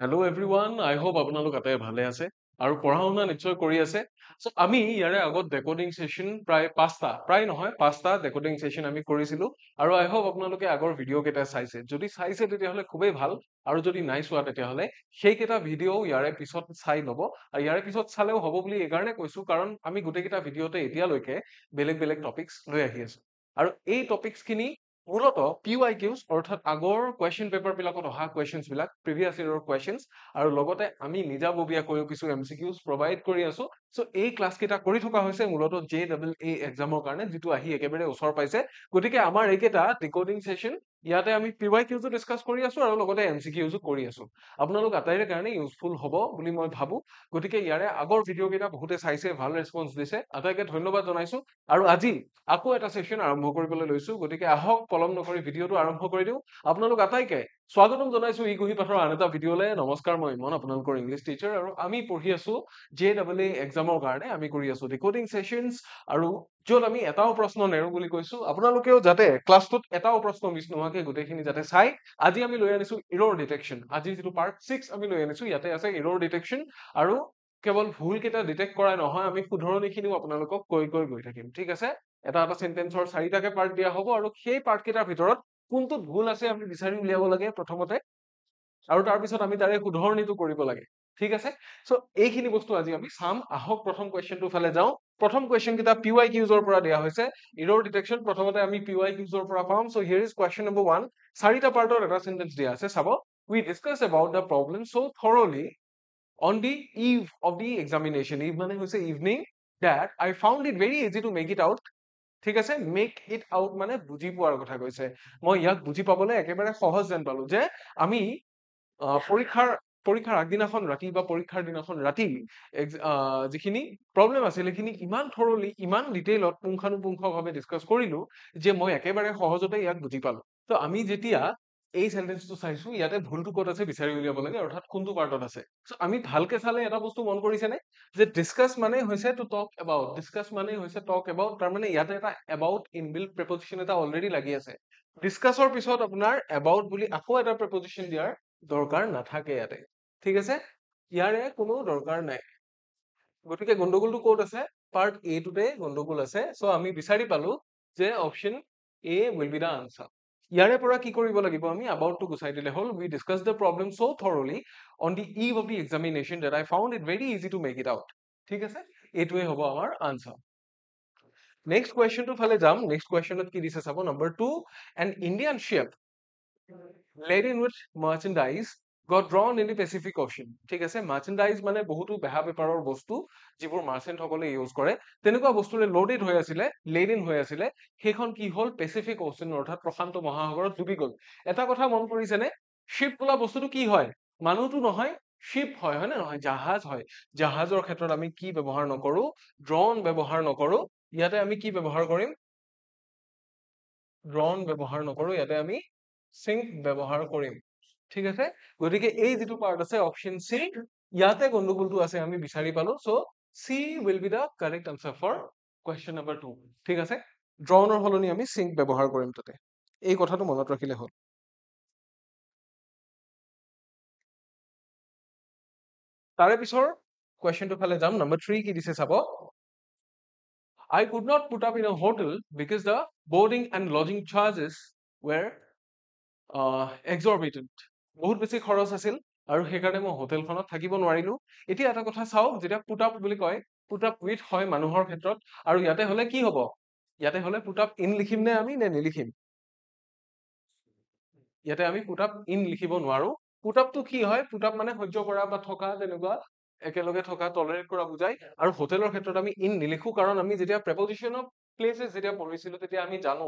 Hello' everyone আই hope আপোনালোক আটাই ভালে আছে আৰু পঢ়া শুনা নিশ্চয় কৰি আছে চ' আমি ইয়াৰে আগত ডেকোডিং ছেশ্যন প্ৰায় নহয় পাঁচটা ডেকোডিং ছেশ্যন আমি কৰিছিলো আৰু আই হোপ আপোনালোকে আগৰ ভিডিঅ' কেইটা চাইছে যদি চাইছে তেতিয়াহ'লে খুবেই ভাল আৰু যদি নাই চোৱা তেতিয়াহ'লে সেইকেইটা ভিডিঅ' ইয়াৰে পিছত চাই ল'ব আৰু ইয়াৰে পিছত চালেও হ'ব বুলি এইকাৰণে কৈছো কাৰণ আমি গোটেইকেইটা ভিডিঅ'তে এতিয়ালৈকে বেলেগ বেলেগ টপিকছ লৈ আহি আছো আৰু এই টপিকছখিনি মূলত PYQs অৰ্থাৎ আগৰ কুৱেশ্যন পেপাৰ বিলাকত অহা কুৱেশ্যনছ বিলাক প্ৰিভিয়াছ ইয়েৰৰ কুৱেশ্যনছ আৰু লগতে আমি নিজাববীয়াকৈও কিছু MCQs প্ৰভাইড কৰি আছো চ' এই ক্লাছ কেইটা কৰি থকা হৈছে মূলত JEE এক্সামৰ কাৰণে যিটো আহি একেবাৰে ওচৰ পাইছে গতিকে আমাৰ এইকেইটা ডিকোডিং ছেশ্যন ইয়াতে আমি PYQs ডিছকাছ কৰি আছো আৰু লগতে MCQs কৰি আছো আপোনালোক আটাইৰে কাৰণে ইউজফুল হ'ব বুলি মই ভাবো গতিকে ইয়াৰে আগৰ ভিডিঅ' কেইটা বহুতে চাইছে ভাল ৰেছপন্স দিছে আটাইকে ধন্যবাদ জনাইছো আৰু আজি আকৌ এটা ছেশ্যন আৰম্ভ কৰিবলৈ লৈছো গতিকে আহক পলম নকৰি ভিডিঅ'টো আৰম্ভ কৰি দিওঁ আপোনালোক আটাইকে স্বাগতম জনাইছো ই গুহি পাঠৰ আন এটা ভিডিঅ'লে নমস্কাৰ মই ইমন আপোনালোকৰ ইংলিছ টিচাৰ আৰু আমি পঢ়ি আছো JEE এক্সামৰ কাৰণে আমি কৰি আছো ডিকোডিং ছেশ্যনছ আৰু য'ত আমি এটাও প্ৰশ্ন নেৰো বুলি কৈছো আপোনালোকেও যাতে ক্লাছটোত এটাও প্ৰশ্ন মিছ নোহোৱাকে গোটেইখিনি যাতে চাই আজি আমি লৈ আনিছো ইৰৰ ডিটেকশ্যন আজি যিটো পাৰ্ট 6 আমি লৈ আনিছো ইয়াতে আছে ইৰৰ ডিটেকশ্যন আৰু কেৱল ভুল কেইটা ডিটেক্ট কৰাই নহয় আমি শুধৰণিখিনিও আপোনালোকক কৈ গৈ থাকিম ঠিক আছে এটা এটা সেন্টেন্সৰ 4টাকে পাৰ্ট দিয়া হ'ব আৰু সেই পাৰ্ট কেইটাৰ ভিতৰত কোনটোত ভুল আছে আমি বিচাৰি উলিয়াব লাগে প্ৰথমতে আৰু তাৰ পিছত আমি তাৰে শুধৰণিটো কৰিব লাগে ঠিক আছে সো এইখিনি বস্তু আজি আমি চাম আহক প্ৰথম কোৱেশ্চনটো ফালে যাওঁ প্ৰথম কোৱেশ্চন কেইটা PYQs ৰ পৰা দিয়া হৈছে ইৰৰ ডিটেকশ্যন প্ৰথমতে আমি PYQs ৰ পৰা পাম so here is question number 1 4টা পাৰ্টৰ এটা সেন্টেন্স দিয়া আছে চাব we discuss about the problem so thoroughly on the eve of the examination eve মানে হৈছে evening that I found it very easy to make it out ঠিক আছে make it out মানে বুজি পোৱাৰ কথা কৈছে মই ইয়াক বুজি পাবলৈ একেবাৰে সহজ যেন পালো যে আমি পৰীক্ষাৰ আগদিনাখন ৰাতি বা পৰীক্ষাৰ দিনাখন ৰাতি যিখিনি প্ৰব্লেম আছিল সেইখিনি ইমান থৰলি ইমান ডিটেইলত পুংখানুপুংখভাৱে ডিছকাছ কৰিলো যে মই একেবাৰে সহজতে ইয়াক বুজি পালো তো আমি যেতিয়া এই সেন্টেন্সটো চাইছো ইয়াতে ভুলটো ক'ত আছে বিচাৰি উলিয়াব লাগে অৰ্থাৎ কোনটো পাৰ্টত আছে সো আমি ভালকে চালে এটা বস্তু মন কৰিছেনে যে ডিসকাস মানে হৈছে টু টক এবাউট ডিসকাস মানে হৈছে টক এবাউট তাৰ মানে ইয়াতে এটা এবাউট ইনবিল্ট প্ৰিপজিশন এটা অলৰেডি লাগি আছে ডিসকাসৰ পিছত আপোনাৰ এবাউট বুলি আকৌ এটা প্ৰিপজিশন দিয়াৰ দৰকাৰ নাথাকে ইয়াতে ঠিক আছে ইয়াৰে কোনো দৰকাৰ নাই গতিকে গণ্ডগোলটো ক'ত আছে পাৰ্ট এ টোতে গণ্ডগোল আছে সো আমি বিচাৰি পালো যে option A will be the answer ইয়াৰে পৰা কি কৰিব লাগিব আমি about to গুচাই দিলে হল we discussed the problem so thoroughly on the eve of the examination that I found it very easy to make it out ঠিক আছে এইটোৱে হ'ব আমাৰ আনসাৰ নেক্সট কোৱেশ্চনটো ফালে যাম নেক্সট কোৱেশ্চনত কি দিছে চাব number 2 an Indian ship laden with merchandise got drawn in the Pacific Ocean ঠিক আছে merchandise মানে বহুতো বেহা বেপাৰৰ বস্তু যিবোৰ মাৰ্চেন্ট সকলে ইউজ কৰে তেনেকুৱা বস্তুৰে লোডেড হৈ আছিলে লেডেন হৈ আছিলে সেইখন কি হল পেচিফিক অcean অৰ্থাৎ প্ৰশান্ত মহাসাগৰত ডুবি গল এটা কথা মন কৰিছেনে শিপ বোলা বস্তুটো কি হয় মানুহটো নহয় শিপ হয় হয় নে নহয় জাহাজ হয় জাহাজৰ ক্ষেত্ৰত আমি কি ব্যৱহাৰ নকৰো ড্ৰোন ব্যৱহাৰ নকৰো ইয়াতে আমি কি ব্যৱহাৰ কৰিম ড্ৰোন ব্যৱহাৰ নকৰো ইয়াতে আমি সিঙ্ক ব্যৱহাৰ কৰিম ঠিক আছে গতিকে এই যেটো পাৰ্ট আছে অপশন সি ইয়াতে গণ্ডগোলটো আছে আমি বিচাৰি পালো so C will be the correct answer for question number 2 ঠিক আছে ড্ৰোনৰ হলনি আমি সিঙ্ক ব্যৱহাৰ কৰিম তাতে এই কথাটো মনত ৰাখিলে হ'ল তাৰে পিছৰ কোৱেশ্চনটো ফালে যাম নম্বৰ 3 কি দিছে চাব I could not put up in a hotel because the boarding and lodging charges were exorbitant বহুত বেছি খৰচ আছিল আৰু সেইকাৰণে মই হোটেলখনত থাকিব নোৱাৰিলো এতিয়া এটা কথা চাওক যেতিয়া পুট আপ বুলি কয় পুট আপ উইথ হয় মানুহৰ ক্ষেত্ৰত আৰু ইয়াতে হলে কি হ'ব ইয়াতে হলে পুট আপ ইন লিখিম নে আমি নে নিলিখিম ইয়াতে আমি পুট আপ ইন লিখিব নোৱাৰো পুট আপটো কি হয় পুট আপ মানে সহ্য কৰা বা থকা তেনেকুৱা একেলগে থকা টলাৰেট কৰা বুজাই আৰু হোটেলৰ ক্ষেত্ৰত আমি ইন নিলিখো কাৰণ আমি যেতিয়া প্ৰেপজিশন অফ প্লেসেস যেতিয়া পঢ়িছিলো তেতিয়া আমি জানো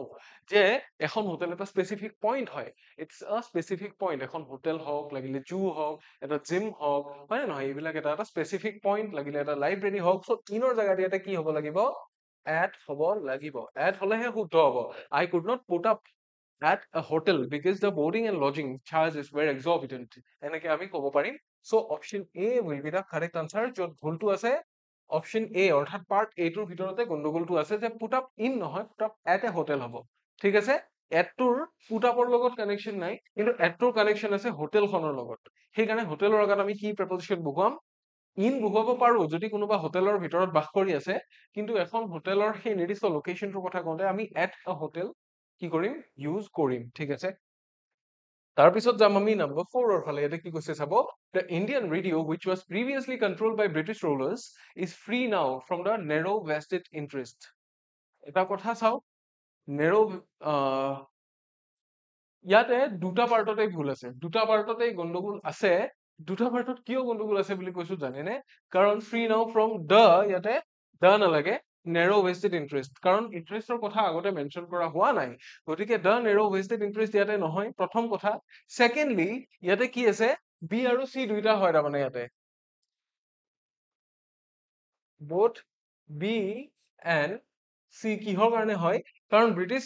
যে এখন হোটেল এটা স্পেসিফিক পইণ্ট হয় ইটস আ স্পেসিফিক পইণ্ট এখন হোটেল হওক লাগিলে জু হওক এটা জিম হওক হয় নহয় এইবিলাক এটা এটা স্পেসিফিক পইণ্ট লাগিলে এটা লাইব্ৰেৰী হওক সো ইনৰ জায়গাত ইয়াতে কি হ'ব লাগিব এট হ'ব লাগিব এট হলেহে শুদ্ধ হ'ব I could not put up at a hotel because the boarding and lodging charges were exorbitant এনেকে আমি ক'ব পাৰিম so option A will be the correct answer য'ত ভুলটো আছে option A অৰ্থাৎ part A টোৰ ভিতৰতে গণ্ডগোলটো আছে যে put up in নহয় put up at a hotel হ'ব ঠিক আছে এটটোৰ পুটাপৰ লগত কানেকশ্যন নাই কিন্তু এটটোৰ কানেকশ্যন আছে হোটেলখনৰ লগত সেইকাৰণে হোটেলৰ আগত আমি কি প্ৰেপজিশ্যন বহুৱাম ইন বহুৱাব পাৰো যদি কোনোবা হোটেলৰ ভিতৰত বাস কৰি আছে কিন্তু এখন হোটেলৰ সেই নিৰ্দিষ্ট লোকেশ্যনটোৰ কথা কওঁতে আমি এট আ হোটেল কি কৰিম ইউজ কৰিম ঠিক আছে তাৰপিছত যাম আমি নম্বৰ 4 ৰ ফালে ইয়াতে কি কৈছে চাব the Indian radio which was previously controlled by British rulers is free now from the narrow vested interest এটা কথা চাও narrow ইয়াতে দুটা পাৰ্টতে ভুল আছে দুটা পাৰ্টতে গণ্ডগোল আছে দুটা পাৰ্টত কিয় গণ্ডগোল আছে বুলি কৈছো জানেনে কাৰণ ফ্ৰী নাও ফ্ৰম দ্য ইয়াতে দ্য নালাগে নেৰো ভেষ্টেড ইন্টাৰেষ্ট কাৰণ ইন্টাৰেষ্টৰ কথা আগতে মেনশ্যন কৰা হোৱা নাই গতিকে দ্য নেৰো ভেষ্টেড ইন্টাৰেষ্ট ইয়াতে নহয় প্ৰথম কথা ছেকেণ্ডলি ইয়াতে কি আছে বি আৰু চি দুইটা হয় তাৰমানে ইয়াতে both B and C কিহৰ কাৰণে হয় কাৰণ ব্ৰিটিছ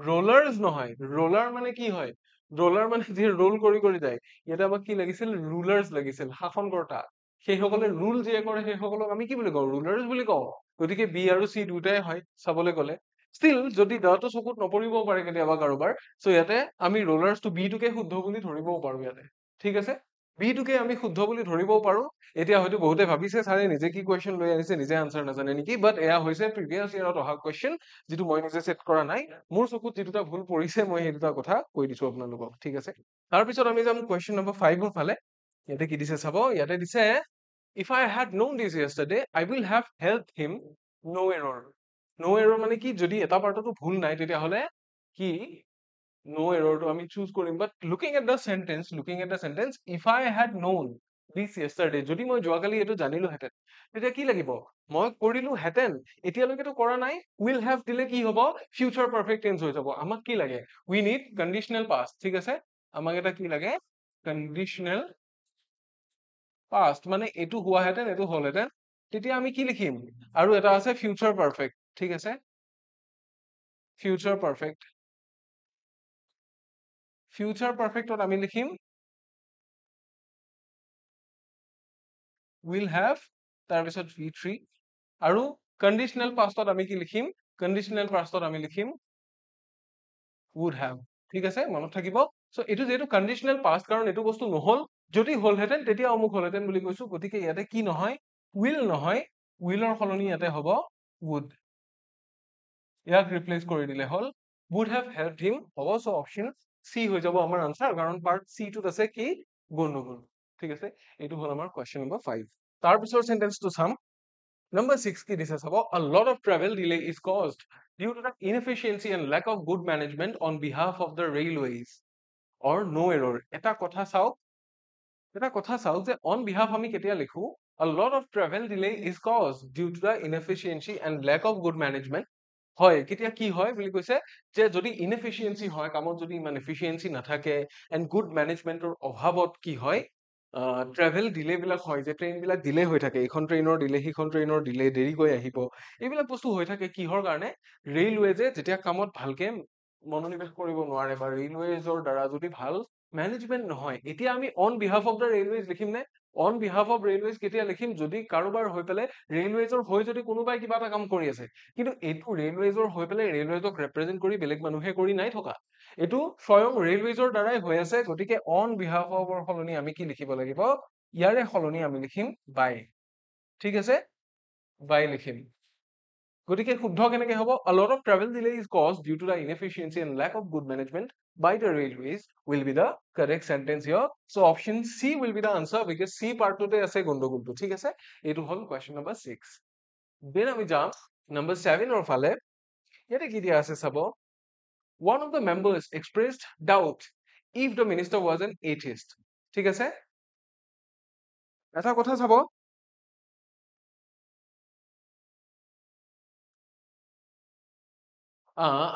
ৰোলাৰ্স নহয় ৰোলাৰ মানে কি হয় ৰোলাৰ মানে যি ৰোল কৰি কৰি যায় ইয়াতে আমাক কি লাগিছিল ৰুলাৰ্স লাগিছিল শাসনকৰ্তা সেইসকলে ৰুল যিয়ে কৰে সেইসকলক আমি কি বুলি কওঁ ৰুলাৰ্স বুলি কওঁ গতিকে বি আৰু চি দুটাই হয় চাবলৈ গ'লে ষ্টিল যদি দটো চকুত নপৰিবও পাৰে কেতিয়াবা কাৰোবাৰ চ' ইয়াতে আমি ৰোলাৰ্সটো বি টোকে শুদ্ধ বুলি ধৰিবও পাৰো ইয়াতে ঠিক আছে বি টোকে আমি শুদ্ধ বুলি ধৰিবও পাৰো এতিয়া হয়তো বহুতে ভাবিছে ছাৰে নিজে কি কুৱেশ্যন লৈ আনিছে নিজে আনচাৰ নাজানে নেকি বাট এয়া হৈছে প্ৰিভিয়াছ ইয়াৰত অহা কুৱেশ্যন যিটো মই নিজে ছেট কৰা নাই মোৰ চকুত যি দুটা ভুল পৰিছে মই সেই দুটা কথা কৈ দিছো আপোনালোকক ঠিক আছে তাৰপিছত আমি যাম কুৱেশ্যন নম্বৰ 5 ৰ ফালে ইয়াতে কি দিছে চাব ইয়াতে দিছে if I had known this yesterday I will have helped him no error no error মানে কি যদি এটা পাৰ্টতো ভুল নাই তেতিয়াহ'লে কি no error to আমি choose কৰিম but looking at the sentence if I had known this yesterday যদি মই যোৱাকালি এইটো জানিলোহেঁতেন তেতিয়া কি লাগিব মই কৰিলোহেঁতেন এতিয়ালৈকেতো কৰা নাই will have দিলে কি হ'ব future perfect tense হৈ যাব আমাক কি লাগে we need conditional past ঠিক আছে আমাক এটা কি লাগে conditional past মানে এইটো হোৱাহেঁতেন এইটো হ'লহেঁতেন তেতিয়া আমি কি লিখিম আৰু এটা আছে future perfect ঠিক আছে future perfect future perfectত আমি লিখিম will have তাৰপিছত v3 আৰু conditional pastত আমি কি লিখিম conditional pastত আমি লিখিম would have ঠিক আছে মনত থাকিব সো এইটো যেটো conditional past কাৰণ এইটো বস্তু নহল যদি হলহেঁতেন তেতিয়া অমুক হলহেঁতেন বুলি কৈছো গতিকে ইয়াতে কি নহয় will নহয় will ৰ সলনি ইয়াতে হ'ব would ইয়াক ৰিপ্লেচ কৰি দিলে হল would have helped him হ'ব সো অপচন C হৈ যাব আমাৰ আনসাৰ কাৰণ পাৰ্ট C টোত আছে কি গণ্ডগোল ঠিক আছে এইটো হল আমাৰ কোৱেশ্চন নম্বৰ 5 তাৰপিছৰ সেন্টেন্সটো চাম number 6 কি দিছে চাব a lot of travel delay is caused due to the inefficiency and lack of good management on behalf of the railways or no error এটা কথা চাওক যে on behalf আমি কেতিয়া লিখো a lot of travel delay is caused due to the inefficiency and lack of good management হয় কেতিয়া কি হয় বুলি কৈছে যে যদি ইনএফিচিয়েন্সি হয় কামত যদি ইমান এফিচিয়েন্সি নাথাকে এণ্ড গুড মেনেজমেন্টৰ অভাৱত কি হয় ট্ৰেভেল ডিলে বিলাক হয় যে ট্ৰেইন বিলাক ডিলে হৈ থাকে এইখন ট্ৰেইনৰ ডিলে সিখন ট্ৰেইনৰ ডিলে দেৰিকৈ আহিব এইবিলাক বস্তু হৈ থাকে কিহৰ কাৰণে ৰেলৱেজে যেতিয়া কামত ভালকে মনোনিৱেশ কৰিব নোৱাৰে বা ৰেলৱেজৰ দ্বাৰা যদি ভাল মেনেজমেন্ট নহয় এতিয়া আমি on behalf of the railways লিখিম নে অন বিহাফ অফ ৰেলৱেজ কেতিয়া লিখিম যদি কাৰোবাৰ হৈ পেলাই ৰেলৱেজৰ হৈ যদি কোনোবাই কিবা এটা কাম কৰি আছে কিন্তু এইটো ৰেলৱেজৰ হৈ পেলাই ৰেলৱেজক ৰিপ্ৰেজেন্ট কৰি বেলেগ মানুহে কৰি নাই থকা এইটো স্বয়ং ৰেলৱেজৰ দ্বাৰাই হৈ আছে গতিকে অন বিহাফ অফৰ সলনি আমি কি লিখিব লাগিব ইয়াৰে সলনি আমি লিখিম বাই ঠিক আছে বাই লিখিম গতিকে শুদ্ধ কেনেকে হ'ব a lot of travel delay is caused due to the inefficiency and lack of good management by the railways will be the correct sentence here so option C will be the answer because C part tote ase gondogoltu ঠিক আছে এইটো হল question number 6 then আমি যাম number 7 or ফলে ইয়াতে কি দিয়া আছে চাব one of the members expressed doubt if the minister was an atheist ঠিক আছে এটা কথা চাব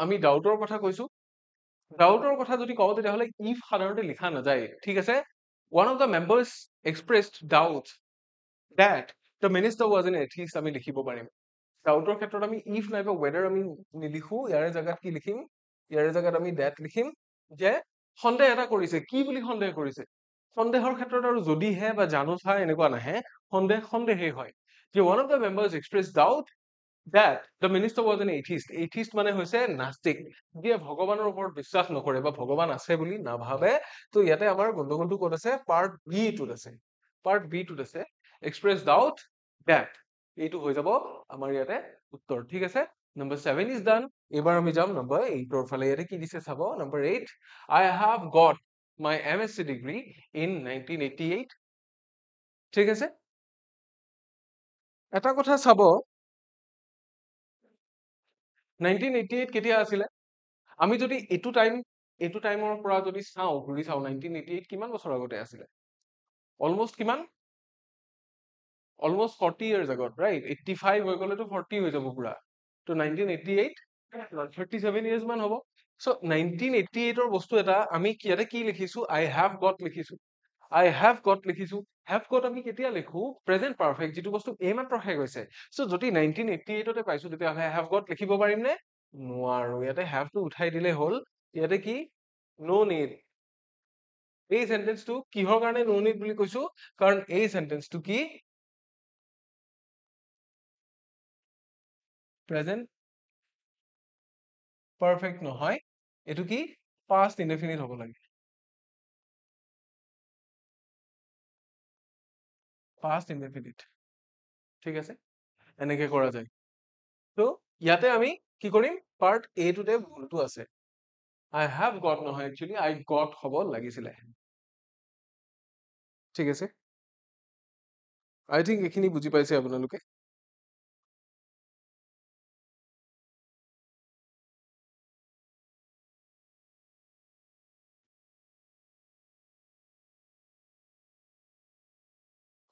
আমি ডাউটৰ কথা কৈছো ডাউটৰ কথা যদি কওঁ তেতিয়াহ'লে if সাধাৰণতে লিখা নাযায় ঠিক আছে one of the members expressed doubt that the minister was an atheist আমি লিখিব পাৰিম ডাউটৰ ক্ষেত্ৰত আমি if নাইবা whether আমি নিলিখো ইয়াৰে জাগাত কি লিখিম ইয়াৰে জাগাত আমি that লিখিম যে সন্দেহ এটা কৰিছে কি বুলি সন্দেহ কৰিছে সন্দেহৰ ক্ষেত্ৰত আৰু যদিহে বা জানো চাই এনেকুৱা নাহে সন্দেহেই হয় যে one of the members expressed doubt that the minister was an atheist. Atheist মানে হৈছে নাস্তিক, যিয়ে ভগৱানৰ ওপৰত বিশ্বাস নকৰে বা ভগৱান আছে বুলি নাভাবে। তো ইয়াতে আমাৰ গণ্ডগোলটো ক'ত আছে? পাৰ্ট বি টোত আছে। পাৰ্ট বি টোত আছে express doubt that, এইটো হৈ যাব আমাৰ ইয়াতে উত্তৰ। ঠিক আছে, number 7 is done. এবাৰ আমি যাম number 8 ৰ ফালে। ইয়াতে কি দিছে চাব, number 8, I have got my MSc degree in 1988. ঠিক আছে, এটা কথা চাব, 1988 কেতিয়া আছিলে? আমি যদি এইটো টাইমৰ পৰা যদি চাওঁ, ঘূৰি চাওঁ, 1988 কিমান বছৰ আগতে আছিলে? অলমোষ্ট কিমান? অলমোষ্ট 40 years আগত, ৰাইট? 85 হৈ গ'লেতো 40 হৈ যাব পুৰা। তো 1988 37 years মান হ'ব। চ' 1988 ৰ বস্তু এটা আমি ইয়াতে কি লিখিছো? I have got লিখিছো। I have got লিখিছো। have got আমি কেতিয়া লিখো? প্ৰেজেন্ট পাৰফেক্ট, যিটো বস্তু এইমাত্ৰ শেষ হৈছে। চ' যদি 1988 পাইছো, তেতিয়াহ'লে I have got লিখিব পাৰিম নে? নোৱাৰো। ইয়াতে have টো উঠাই দিলে হ'ল। ইয়াতে কি? no need। এই সেন্টেন্সটো কিহৰ কাৰণে no need বুলি কৈছো? কাৰণ এই সেন্টেন্সটো কি? প্ৰেজেন্ট পাৰফেক্ট নহয়, এইটো কি? past indefinite হ'ব লাগে। past indefinite। ঠিক আছে, এনেকে কৰা যায়। তো ইয়াতে আমি কি কৰিম? পাৰ্ট এ টোতে ভুলটো আছে। I have got নহয়, একচুৱেলি I got হ'ব লাগিছিলে। ঠিক আছে, I think এইখিনি বুজি পাইছে আপোনালোকে।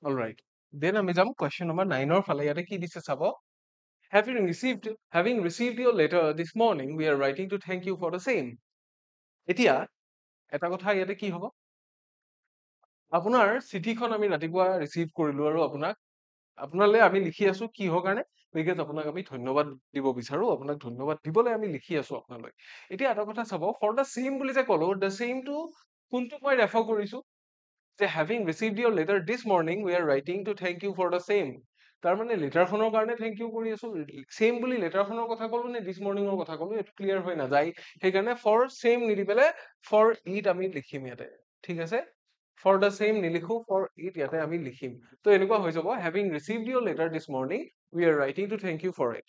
অলৰাইট, দেন আমি যাম কুৱেশ্যন নম্বৰ 9 ৰ ফালে। ইয়াতে কি দিছে চাব, having received your letter this morning, we are writing to thank you for the same. এতিয়া এটা কথা ইয়াতে কি হ'ব, আপোনাৰ চিঠিখন আমি ৰাতিপুৱা ৰিচিভ কৰিলো আৰু আপোনালৈ আমি লিখি আছো কিহৰ কাৰণে? বিকজ আপোনাক আমি ধন্যবাদ দিব বিচাৰো, আপোনাক ধন্যবাদ দিবলৈ আমি লিখি আছো আপোনালৈ। এতিয়া এটা কথা চাব, ফৰ দ্য চেম বুলি যে ক'লো, দ্য চেমটো কোনটোক মই ৰেফাৰ কৰিছো? যে having received your letter this morning, we are writing to thank you for the same. তাৰ মানে লেটাৰখনৰ কাৰণে থেংক ইউ কৰি আছো। চেম বুলি লেটাৰখনৰ কথা ক'লো নে দিছ মৰ্ণিঙৰ কথা ক'লো, এইটো ক্লিয়াৰ হৈ নাযায়। সেইকাৰণে ফৰ চেম নিদি পেলাই ফৰ ইট আমি লিখিম ইয়াতে। ঠিক আছে, ফৰ দ্য চেম নিলিখো, ফৰ ইট ইয়াতে আমি লিখিম। তো এনেকুৱা হৈ যাব, having received your letter this morning, we are writing to thank you for it.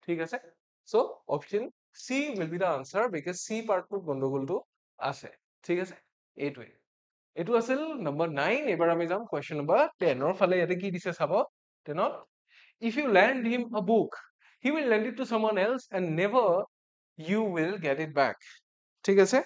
ঠিক আছে, so' option C will be the answer, because C পাৰ্টটোত গণ্ডগোলটো আছে। ঠিক আছে, এইটোৱে। এইটো আছিল নম্বৰ 9। এবাৰ আমি যাম কুৱেশ্যন নম্বৰ 10 ৰ ফালে। ইয়াতে কি দিছে চাব, 10ত, if you lend him a book, he will lend it to someone else and never you will get it back. ঠিক আছে,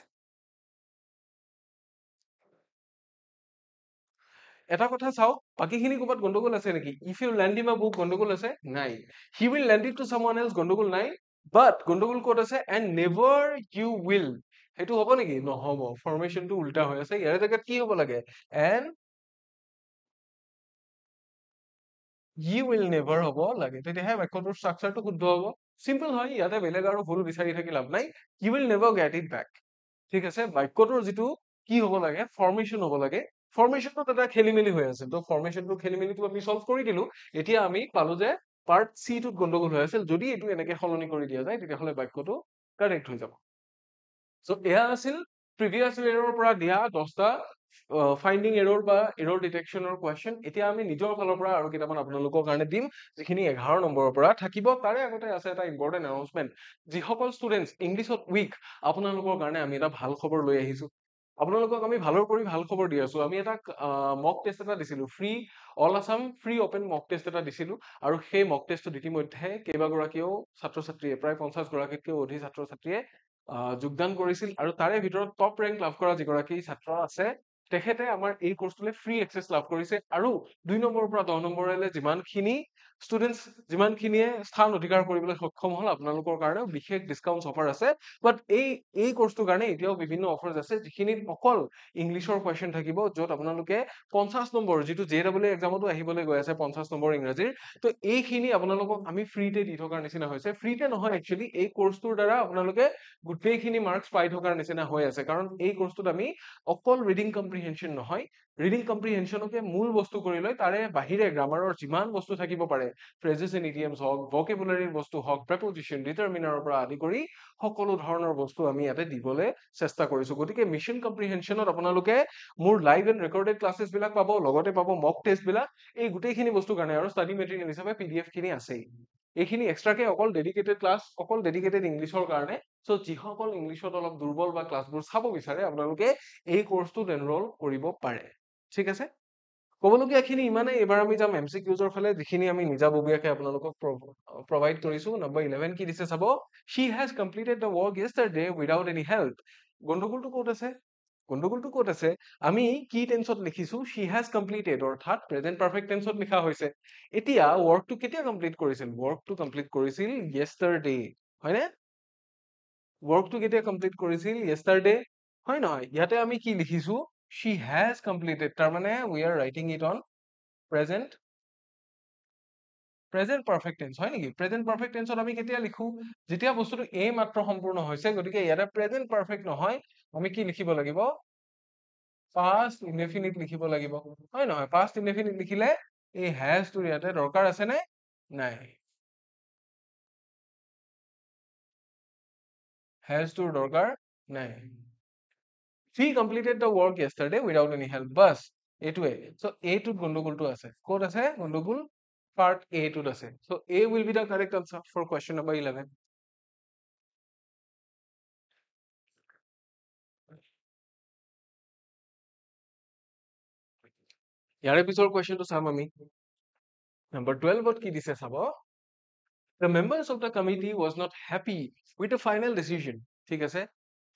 এটা কথা চাওক, বাকীখিনি ক'ৰবাত গণ্ডগোল আছে নেকি? if you lend him a book গণ্ডগোল আছে নাই? he will lend it to someone else গণ্ডগোল নাই? but গণ্ডগোল ক'ত আছে? and never you will, সেইটো হ'ব নেকি? নহ'ব, ফৰ্মেশ্যনটো উল্টা হৈ আছে। ইয়াৰ জেগাত কি হ'ব লাগে? and you will never হ'ব লাগে, তেতিয়াহে বাক্যটোৰ ষ্ট্ৰাকচাৰটো শুদ্ধ হ'ব। চিম্পল হয়, ইয়াতে বেলেগ আৰু ভুল বিচাৰি থাকি লাভ নাই। you will never get it back। ঠিক আছে, বাক্যটোৰ যিটো কি হ'ব লাগে, ফৰ্মেশ্যন হ'ব লাগে। ফৰ্মেশ্যনত এটা খেলি মেলি হৈ আছে, তো ফৰ্মেশ্যনটো খেলি মেলিটো আমি চল্ভ কৰি দিলো। এতিয়া আমি পালো যে পাৰ্ট চি টোত গণ্ডগোল হৈ আছিল। যদি এইটো এনেকে সলনি কৰি দিয়া যায়, তেতিয়াহ'লে বাক্যটো কাৰেক্ট হৈ যাব। চ' এয়া আছিল প্ৰিভিয়াছ ইয়েৰৰ পৰা দিয়া 10টা ফাইণ্ডিং এৰৰ বা এৰৰ ডিটেকশ্যনৰ কুৱেশ্যন। এতিয়া আমি নিজৰ ফালৰ পৰা আৰু কেইটামান আপোনালোকৰ কাৰণে দিম, যিখিনি 11 নম্বৰৰ পৰা থাকিব। তাৰে আগতে আছে এটা ইম্পৰ্টেণ্ট এনাউন্সমেণ্ট। যিসকল ষ্টুডেণ্টছ ইংলিছত উইক, আপোনালোকৰ কাৰণে আমি এটা ভাল খবৰ লৈ আহিছো। আপোনালোকক আমি ভালৰ কৰি ভাল খবৰ দি আছো। আমি এটা মক টেষ্ট এটা দিছিলো, free all Assam free open mock test এটা দিছিলো, আৰু সেই মক টেষ্টত ইতিমধ্যে কেইবাগৰাকীও ছাত্ৰ ছাত্ৰীয়ে, প্ৰায় 50 গৰাকীতকৈও অধিক ছাত্ৰ ছাত্ৰীয়ে যোগদান কৰিছিল। আৰু তাৰে ভিতৰত টপ ৰেংক লাভ কৰা যিগৰাকী ছাত্ৰ আছে, তেখেতে আমাৰ এই কোৰ্চটোলৈ ফ্ৰী এক্সেছ লাভ কৰিছে। আৰু 2 নম্বৰৰ পৰা 10 নম্বৰলৈ যিমানখিনি ষ্টুডেণ্টছ, যিমানখিনিয়ে স্থান অধিকাৰ কৰিবলৈ সক্ষম হ'ল, আপোনালোকৰ কাৰণেও বিশেষ ডিছকাউণ্ট অফাৰ আছে। বাট এই কোৰ্চটোৰ কাৰণে এতিয়াও বিভিন্ন অফাৰ্ছ আছে, যিখিনিত অকল ইংলিছৰ কুৱেশ্যন থাকিব, য'ত আপোনালোকে 50 নম্বৰ, যিটো JEE এক্সামতো আহিবলৈ গৈ আছে 50 নম্বৰ ইংৰাজীৰ, তো এইখিনি আপোনালোকক আমি ফ্ৰীতে দি থকাৰ নিচিনা হৈছে। ফ্ৰীতে নহয়, একচুৱেলি এই কোৰ্চটোৰ দ্বাৰা আপোনালোকে গোটেইখিনি মাৰ্কছ পাই থকাৰ নিচিনা হৈ আছে। কাৰণ এই কোৰ্চটোত আমি অকল ৰিডিং কম্প্ৰিহেনশ্যন কম্প্ৰিহেনশ্যন নহয় ৰিডিং কম্প্ৰিহেনশ্যনকে মূল বস্তু কৰি লৈ তাৰে বাহিৰে গ্ৰামাৰৰ যিমান বস্তু থাকিব পাৰে ফ্ৰেজেছ এণ্ড ইডিয়মছ হওক ভকেবুলাৰীৰ বস্তু হওক প্ৰেপজিশ্যন ডিটাৰমিনাৰৰ পৰা আদি কৰি সকলো ধৰণৰ বস্তু আমি ইয়াতে দিবলৈ চেষ্টা কৰিছো গতিকে মিছন কম্প্ৰিহেনশ্যনত আপোনালোকে মোৰ লাইভ এণ্ড ৰেকৰ্ডেড ক্লাছেছ বিলাক পাব লগতে পাব মক টেষ্ট বিলাক এই গোটেইখিনি বস্তু কাৰণে আৰু ষ্টাডি মেটেৰিয়েল হিচাপে PDF খিনি আছেই এইখিনি এক্সট্ৰাকে অকল ডেডিকেটেড ক্লাছ অকল ডেডিকেটেড ইংলিছৰ কাৰণে চ' যিসকল ইংলিছত অলপ দুৰ্বল বা ক্লাছবোৰ চাব বিচাৰে আপোনালোকে এই কোৰ্চটোত এনৰোল কৰিব পাৰে ঠিক আছে ক'বলগীয়াখিনি ইমানেই এবাৰ আমি যাম MCQৰ ফালে যিখিনি আমি নিজাববীয়াকৈ আপোনালোকক প্ৰভাইড কৰিছো নম্বৰ 11 কি দিছে চাব she has completed the work yesterday without any help গণ্ডগোলটো ক'ত আছে আমি কি টেন্সত লিখিছো she has completed অৰ্থাৎ প্ৰেজেন্ট পাৰফেক্ট টেন্সত লিখা হৈছে এতিয়া ওয়াৰ্কটো কেতিয়া কমপ্লিট কৰিছিল ওয়াৰ্কটো কমপ্লিট কৰিছিল yesterday হয়নে ওয়াৰ্কটো কেতিয়া কমপ্লিট কৰিছিল yesterday হয় নহয় ইয়াতে আমি কি লিখিছো she has completed তাৰ মানে we are writing it on present perfect tense হয় নেকি প্ৰেজেন্ট পাৰফেক্ট টেন্সত আমি কেতিয়া লিখো যেতিয়া বস্তুটো এই মাত্ৰ সম্পূৰ্ণ হৈছে গতিকে ইয়াতে প্ৰেজেন্ট পাৰফেক্ট নহয় আমি কি লিখিব লাগিব past indefinite লিখিব লাগিব হয় নহয় past indefinite লিখিলে এই has টো ইয়াতে দৰকাৰ আছে নে নাই has টোৰ দৰকাৰ নাই She completed the work yesterday without any help বাস এইটোৱে so A টোত গণ্ডগোলটো আছে ক'ত আছে গণ্ডগোল part A টোত আছে so A will be the correct answer for question number 11 ইয়াৰে পিছৰ কোৱেশ্চনটো চাম আমি নম্বৰ 12 কি দিছে চাব The members of the committee was not happy with the final decision ঠিক আছে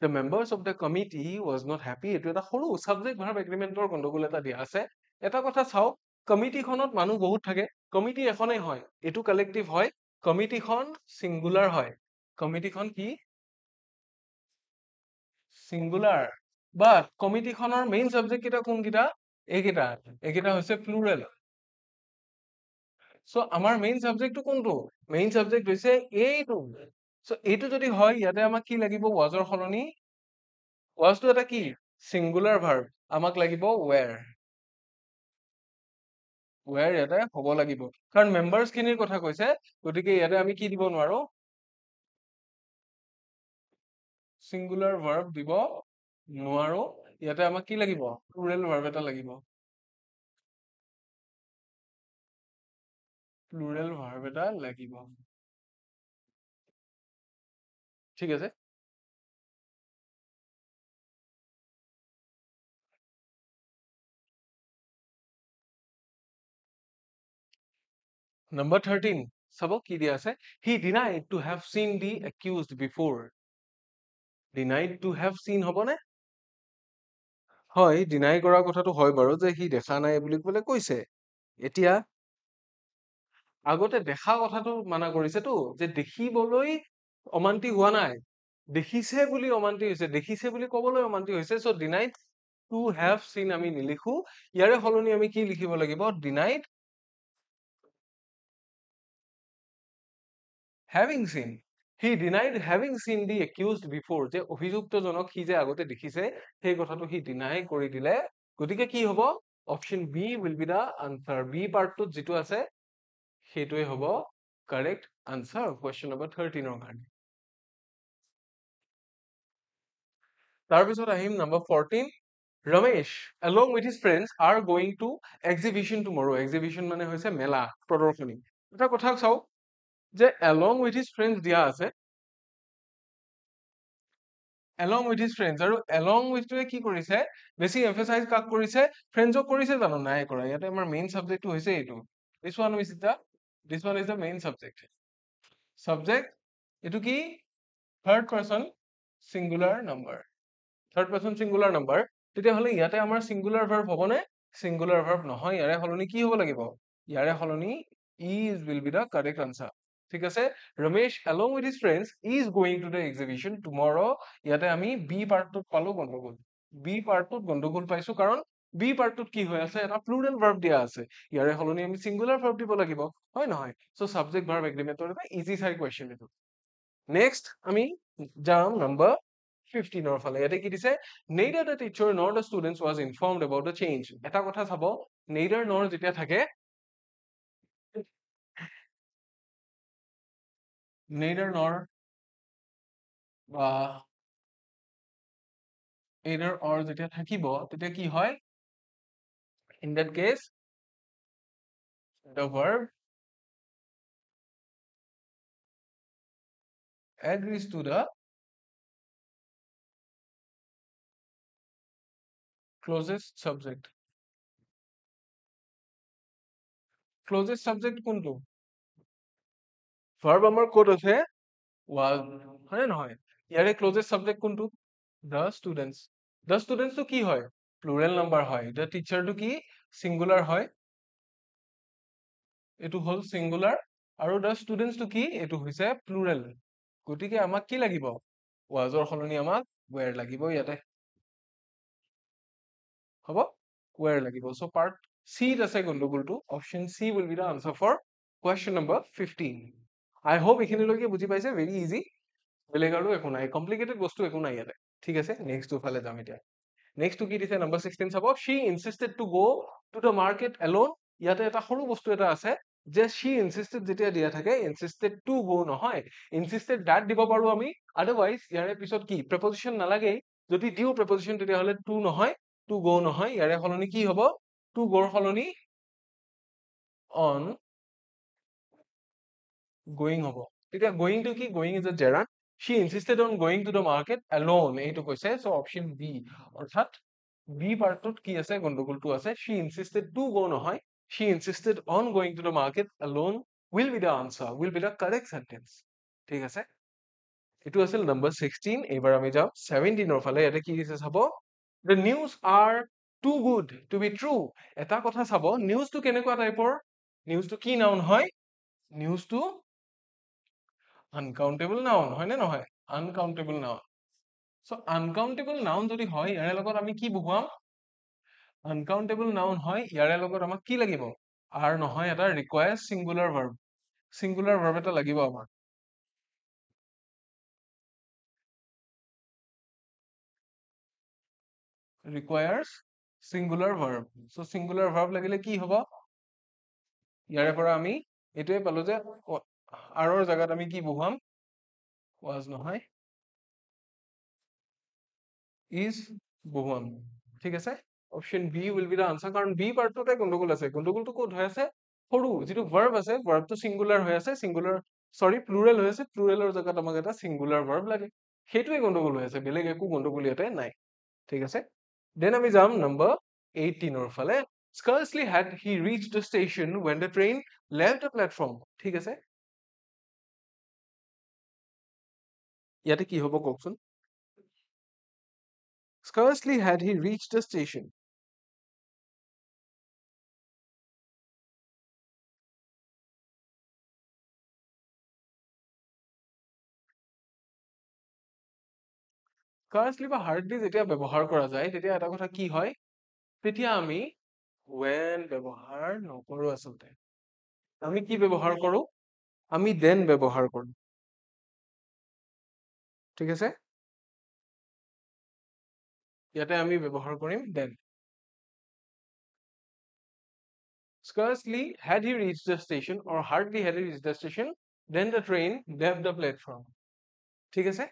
The members of the committee was not happy এটো এটা সৰু subject verb agreementৰ গণ্ডগোল এটা দিয়া আছে এটা কথা চাওক কমিটিখনত মানুহ বহুত থাকে কমিটি এখনেই হয় এটো কালেক্টিভ হয় কমিটিখন সিঙ্গুলাৰ হয় কমিটিখন কি সিঙ্গুলাৰ বাট কমিটিখনৰ মেইন সাবজেক্ট কিটা কোনকিটা এইকেইটা হৈছে প্লুৰেল সো আমাৰ মেইন সাবজেক্টটো কোনটো মেইন সাবজেক্ট হৈছে এইটো সো এইটো যদি হয় ইয়াতে আমাক কি লাগিব ওয়াজৰ সলনি ওয়াজটো এটা কি সিঙ্গুলাৰ ভাৰ্ব আমাক লাগিব where ইয়াতে হ'ব লাগিব কাৰণ মেম্বাৰ্স খিনিৰ কথা কৈছে গতিকে ইয়াতে আমি কি দিব নোৱাৰো সিঙ্গুলাৰ ভাৰ্ব দিব নোৱাৰো ইয়াতে আমাক কি লাগিব প্লুৰেল ভাৰ্ব এটা লাগিব প্লুৰেল ভার্ব এটা লাগিব ঠিক আছে Number 13 চাব কি দিয়া আছে he denied to have seen the accused before denied to have seen হবনে হয় ডিনাই কৰা কথাটো হয় বাৰু যে সি দেখা নাই বুলি ক'লে কৈছে এতিয়া আগতে দেখা কথাটো মানা কৰিছেতো যে দেখিবলৈ অমান্তি হোৱা নাই দেখিছে বুলি অমান্তি হৈছে দেখিছে বুলি ক'বলৈ অমান্তি হৈছে so denied to have seen আমি নিলিখো ইয়াৰে সলনি আমি কি লিখিব লাগিব ডিনাইড হ্যাভিং সিন হি ডিনাইড হ্যাভিং সিন দি একিউজড বিফোর যে অভিযুক্তজনক সি যে আগতে দেখিছে সেই কথাটো সি ডিনাই কৰি দিলে গতিকে কি হ'ব option B will be the answer B পাৰ্টটোত যেটো আছে সেইটোৱে হ'ব কাৰেক্ট আনসাৰ কোৱেশ্চন নম্বৰ 13 ৰ কাৰণে তাৰপিছত আহিম number 14 Ramesh along with his friends are going to exhibition tomorrow exhibition মানে হৈছে মেলা প্ৰদৰ্শনী এটা কথা চাও যে along with his friends দিয়া আছে along with his friends আৰু along with টোৱে কি কৰিছে বেছি এমফাসাইজ কাক কৰিছে ফ্ৰেন্ডছক কৰিছে জানো নাই কৰা ইয়াতে আমাৰ মেইন সাবজেক্টটো হৈছে এইটো this one is the main subject এটো কি third person singular number তেতিয়া হলে ইয়াতে আমাৰ singular verb হবনে singular verb নহয় ইয়াৰে হলনি কি হ'ব লাগিব ইয়াৰে হলনি is will be the correct answer ঠিক আছে Ramesh along with his friends is going to the exhibition tomorrow ইয়াতে আমি B পাৰ্টটোত পালো গণ্ডগোল B পাৰ্টটোত গণ্ডগোল পাইছো কাৰণ B পাৰ্টটোত কি হৈ আছে এটা প্লুৰেল ভাৰ্ব দিয়া আছে ইয়াৰে হলনি আমি সিঙ্গুলাৰ ভাৰ্ব দিব লাগিব হয় নহয় সো সাবজেক্ট ভাৰ্ব এগ্ৰিমেন্টৰ এটা ইজি চাই কোৱেশ্চন এটো নেক্সট আমি যাম নম্বৰ 15 ৰ ফালে ইয়াতে কি দিছে neither the teacher nor the students was informed about the change এটা কথা চাব neither nor যেতিয়া থাকে neither nor বা either or যেতিয়া থাকিব তেতিয়া কি হয় in that case the verb agrees to the closest subject closest subject কোনটো verb আমাৰ ক'ত আছে was হয় নহয় ইয়াৰে closest subject কোনটো the students টো কি হয় plural number হয় the teacher টো কি singular হয় এইটো হল singular আৰু the students টো কি এইটো হৈছে plural গতিকে আমাক কি লাগিব was ৰ সলনি আমাক were লাগিব ইয়াতে হ'ব where লাগিব so part C ত আছে গণ্ডগোলটো option C will be the answer for question number 15 I hope এইখিনিলৈকে বুজি পাইছে very easy বেলেগ আৰু একো নাই complicated বস্তু একো নাই ইয়াতে ঠিক আছে next টো ফালে যাম এতিয়া next টো কি দিছে number 16 চাব she insisted to go to the market alone ইয়াতে এটা সৰু বস্তু এটা আছে যে she insisted যেতিয়া দিয়া থাকে insisted to go নহয় insisted that দিব পাৰো আমি otherwise ইয়াৰে পিছত কি preposition নালাগে যদি দিও preposition তেতিয়াহলে to নহয় to go নহয় ইয়াৰে সলনি কি হ'ব to go ৰ সলনি on going হ'ব তেতিয়া going to কি going is a gerund she insisted on going to the market alone এইটো কৈছে so option B অৰ্থাৎ B পাৰ্টত কি আছে গণ্ডগোলটো আছে she insisted to go নহয় she insisted on going to the market alone will be the answer will be the correct sentence ঠিক আছে এইটো আছিল number 16 এইবাৰ আমি যাম 17 ৰ ফালে ইয়াতে কি দিছে চাব the news are too good to be true এটা কথা চাব news টো কেনেকুৱা টাইপৰ news টো কি noun হয় news টো uncountable noun হয় নে নহয় uncountable noun so uncountable noun যদি হয় ইয়াৰ লগত আমি কি বহুৱাম uncountable noun হয় ইয়াৰ লগত আমাক কি লাগিব are নহয় এটা requires singular verb এটা লাগিব আমাক requires singular verb so singular verb লাগিলে কি হ'ব ইয়াৰে পৰা আমি এটোৱে পালো যে আৰৰ জায়গাত আমি কি বহুৱাম was নহয় is বহুৱাম ঠিক আছে option B will be the answer কাৰণ বি পাৰ্টটোতে গণ্ডগোল আছে গণ্ডগোলটো ক'ত হৈ আছে সৰু যিটো verb আছে verbটো singular হৈ আছে singular sorry plural হৈ আছে pluralৰ জায়গাত আমাক এটা singular verb লাগে সেইটোৱে গণ্ডগোল হৈ আছে বেলেগ একো গণ্ডগোল ইয়াতে নাই ঠিক আছে দেন আমি যাম নম্বৰ 18 ৰ ফালে scarcely had he reached the station when the train left the platform ঠিক আছে ইয়াতে কি হ'ব কওকচোন scarcely had he reached the station scarcely বা hardly যেতিয়া ব্যৱহাৰ কৰা যায় তেতিয়া এটা কথা কি হয় তেতিয়া আমি when ব্যৱহাৰ নকৰো আচলতে আমি কি ব্যৱহাৰ কৰো আমি then ব্যৱহাৰ কৰো ঠিক আছে ইয়াতে আমি ব্যৱহাৰ কৰিম then scarcely had he reached the station or hardly had he reached the station then the train left the platform ঠিক আছে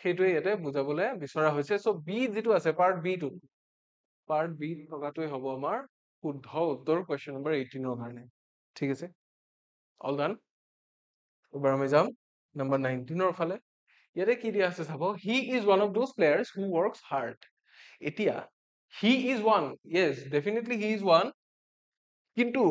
সেইটোৱে ইয়াতে বুজাবলে বিচৰা হৈছে সো বি যেটো আছে পাৰ্ট বি থকাটোৱে হ'ব আমাৰ শুদ্ধ উত্তৰ question number 18 ৰ কাৰণে ঠিক আছে all done এবাৰ আমি যাম number 19 ৰ ফালে ইয়াতে কি দিয়া আছে চাব he is one of those players who works hard এতিয়া he is one yes definitely he is one কিন্তু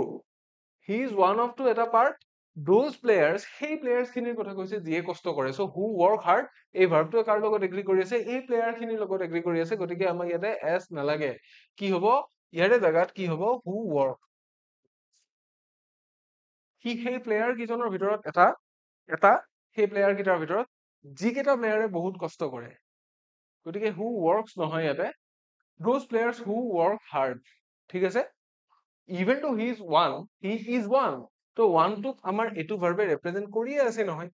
he is one of to এটা part those players সেই players খিনিৰ কথা কৈছে যিয়ে কষ্ট কৰে so who work hard এই ভাৰ্বটোৱে কাৰ লগত এগ্ৰি কৰি আছে এই প্লেয়াৰ খিনিৰ লগত এগ্ৰি কৰি আছে গতিকে আমাক ইয়াতে s নালাগে কি হ'ব ইয়াৰে জাগাত কি হ'ব who work কি সেই প্লেয়াৰ কিজনৰ ভিতৰত এটা সেই প্লেয়াৰ কিটাৰ ভিতৰত যি কেইটা প্লেয়াৰে বহুত কষ্ট কৰে গতিকে who works নহয় ইয়াতে those players who work hard ঠিক আছে even though he is one তো one টোক আমাৰ এইটো ভাৰ্বে ৰিপ্ৰেজেন্ট কৰিয়ে আছে নহয়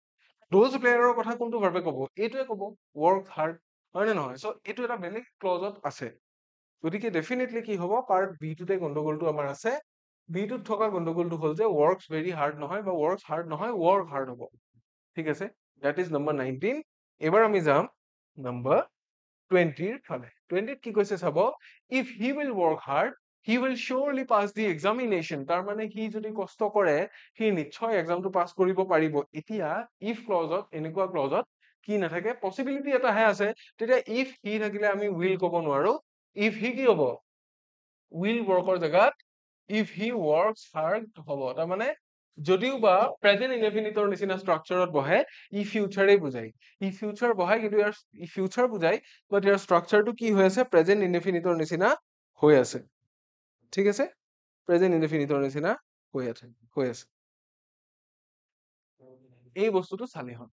those player ৰ কথা কোনটো ভাৰ্বে ক'ব এইটোৱে ক'ব work hard হয় নে নহয়? চ' এইটো এটা বেলেগ ক্লজত আছে। গতিকে ডেফিনেটলি কি হ'ব, পাৰ্ট বি টোতে গণ্ডগোলটো আমাৰ আছে। বি টোত থকা গণ্ডগোলটো হ'ল যে ৱৰ্কছ ভেৰি হাৰ্ড নহয় বা ৱৰ্কছ হাৰ্ড নহয়, ৱৰ্ক হাৰ্ড হ'ব। ঠিক আছে, দেট ইজ নম্বৰ 19। এবাৰ আমি যাম নম্বৰ 20ৰ ফালে। 20ত কি কৈছে চাব, if he will work hard he will surely pass the examination. তাৰমানে সি যদি কষ্ট কৰে সি নিশ্চয় এক্সামটো পাছ কৰিব পাৰিব। এতিয়া ইফ ক্লজত, এনেকুৱা ক্লজত কি নাথাকে, পচিবিলিটি এটাহে আছে। তেতিয়া ইফ হি থাকিলে আমি উইল ক'ব নোৱাৰো। ইফ হি কি হ'ব, উইল ৱৰ্কৰ জেগাত ইফ হি ৱৰ্কছ হাৰ্ড হ'ব। তাৰমানে যদিও বা প্ৰেজেন্ট ইনডেফিনিটৰ নিচিনা ষ্ট্ৰাকচাৰত বহে, ই ফিউচাৰে বুজায়। ই ফিউচাৰ বহাই, কিন্তু ইয়াৰ ই ফিউচাৰ বুজায়, বাট ইয়াৰ ষ্ট্ৰাকচাৰটো কি হৈ আছে, প্ৰেজেন্ট ইনডেফিনিটৰ নিচিনা হৈ আছে। ঠিক আছে, প্ৰেজেন্ট ইনডেফিনিটৰ নিচিনা হৈ আছে। এই বস্তুটো চালি হ'ল।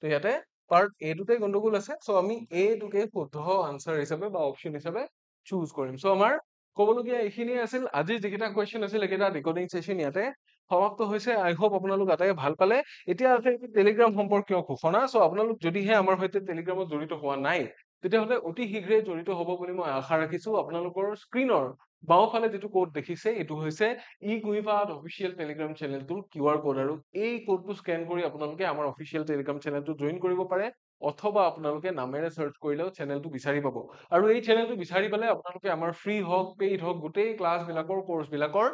তো ইয়াতে পাৰ্ট এ টোতে গণ্ডগোল আছে। চ' আমি এ টোকে শুদ্ধ আনচাৰ হিচাপে বা অপশ্যন হিচাপে চুজ কৰিম। চ' আমাৰ ক'বলগীয়া এইখিনিয়ে আছিল। আজিৰ যিকেইটা কুৱেশ্যন আছিল এইকেইটা ডিকডিং ছেশ্যন ইয়াতে সমাপ্ত হৈছে। আই হোপ আপোনালোক আটাইয়ে ভাল পালে। এতিয়া আছে টেলিগ্ৰাম সম্পৰ্কীয় ঘোষণা। চ' আপোনালোক যদিহে আমাৰ সৈতে টেলিগ্ৰামত জড়িত হোৱা নাই, তেতিয়াহ'লে অতি শীঘ্ৰে জড়িত হ'ব বুলি মই আশা ৰাখিছো। আপোনালোকৰ স্ক্ৰীনৰ বাওঁফালে যিটো কোড দেখিছে, এইটো হৈছে ই-কুইভাত অফিচিয়েল টেলিগ্ৰাম চেনেলটোৰ QR কোড। আৰু এই কোডটো স্কেন কৰি আপোনালোকে আমাৰ অফিচিয়েল টেলিগ্ৰাম চেনেলটো জইন কৰিব পাৰে, অথবা আপোনালোকে নামেৰে চাৰ্চ কৰিলেও চেনেলটো বিচাৰি পাব। আৰু এই চেনেলটো বিচাৰি পালে আপোনালোকে আমাৰ ফ্ৰী হওক, পেইড হওক, গোটেই ক্লাছবিলাকৰ, কৰ্চবিলাকৰ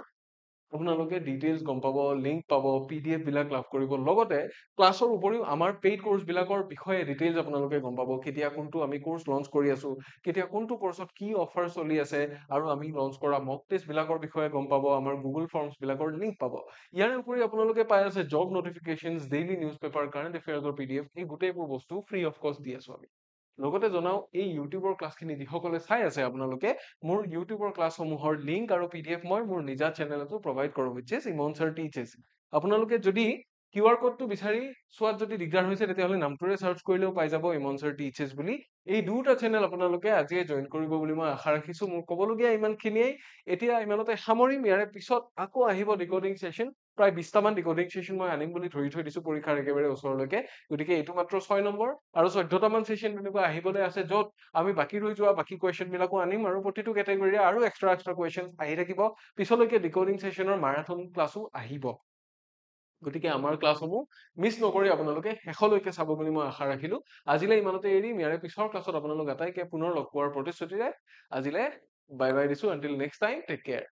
আপোনালোকে ডিটেইলছ গম পাব, লিংক পাব, PDF বিলাক লাভ কৰিব। লগতে ক্লাছৰ উপৰিও আমাৰ পেইড কৰ্চ বিলাকৰ বিষয়ে ডিটেইলছ আপোনালোকে গম পাব। কেতিয়া কোনটো আমি কৰ্চ লঞ্চ কৰি আছো, কেতিয়া কোনটো কৰ্চত কি অফাৰ চলি আছে, আৰু আমি লঞ্চ কৰা মক টেষ্ট বিলাকৰ বিষয়ে গম পাব, আমাৰ গুগল ফৰ্মছ বিলাকৰ লিংক পাব। ইয়াৰ উপৰি আপোনালোকে পাই আছে job notifications, daily newspaper, current এফেয়াৰ্ছৰ PDF, এই গোটেইবোৰ বস্তু ফ্ৰী অফ কষ্ট দি আছো আমি। লগতে জনাও, এই ইউটিউবৰ ক্লাছখিনি যিসকলে চাই আছে আপোনালোকে, মোৰ ইউটিউবৰ ক্লাছসমূহৰ লিংক আৰু PDF মই মোৰ নিজা চেনেলতো প্ৰভাইড কৰোঁ, which is ইমন ছাৰ টিচেছ। আপোনালোকে যদি QR কোডটো বিচাৰি চোৱাত যদি দিগদাৰ হৈছে, তেতিয়াহ'লে নামটোৰে চাৰ্চ কৰিলেও পাই যাব, ইমন ছাৰ টিচেছ বুলি। এই দুটা চেনেল আপোনালোকে আজিয়ে জইন কৰিব বুলি মই আশা ৰাখিছো। মোৰ ক'বলগীয়া ইমানখিনিয়েই। এতিয়া ইমানতে সামৰিম। ইয়াৰে পিছত আকৌ আহিব ডিকডিং ছেশ্যন। প্ৰায় 20টামান ডিকডিং ছেশ্যন মই আনিম বুলি ধৰি থৈ দিছো পৰীক্ষাৰ একেবাৰে ওচৰলৈকে। গতিকে এইটো মাত্ৰ 6 নম্বৰ, আৰু 14টামান ছেশ্যন তেনেকুৱা আহিবলৈ আছে, য'ত আমি বাকী ৰৈ যোৱা বাকী কুৱেশ্যন বিলাকো আনিম, আৰু প্ৰতিটো কেটেগৰীৰে আৰু এক্সট্ৰা কুৱেশ্যন আহি থাকিব। পিছলৈকে ডিকডিং ছেশ্যনৰ মাৰাথন ক্লাছো আহিব। গতিকে আমাৰ ক্লাছসমূহ মিছ নকৰি আপোনালোকে শেষলৈকে চাব বুলি মই আশা ৰাখিলো। আজিলৈ ইমানতে এৰিম। ইয়াৰে পিছৰ ক্লাছত আপোনালোক আটাইকে পুনৰ লগ পোৱাৰ প্ৰতিশ্ৰুতিৰে আজিলৈ বাই বাই দিছো। Until next time, take care.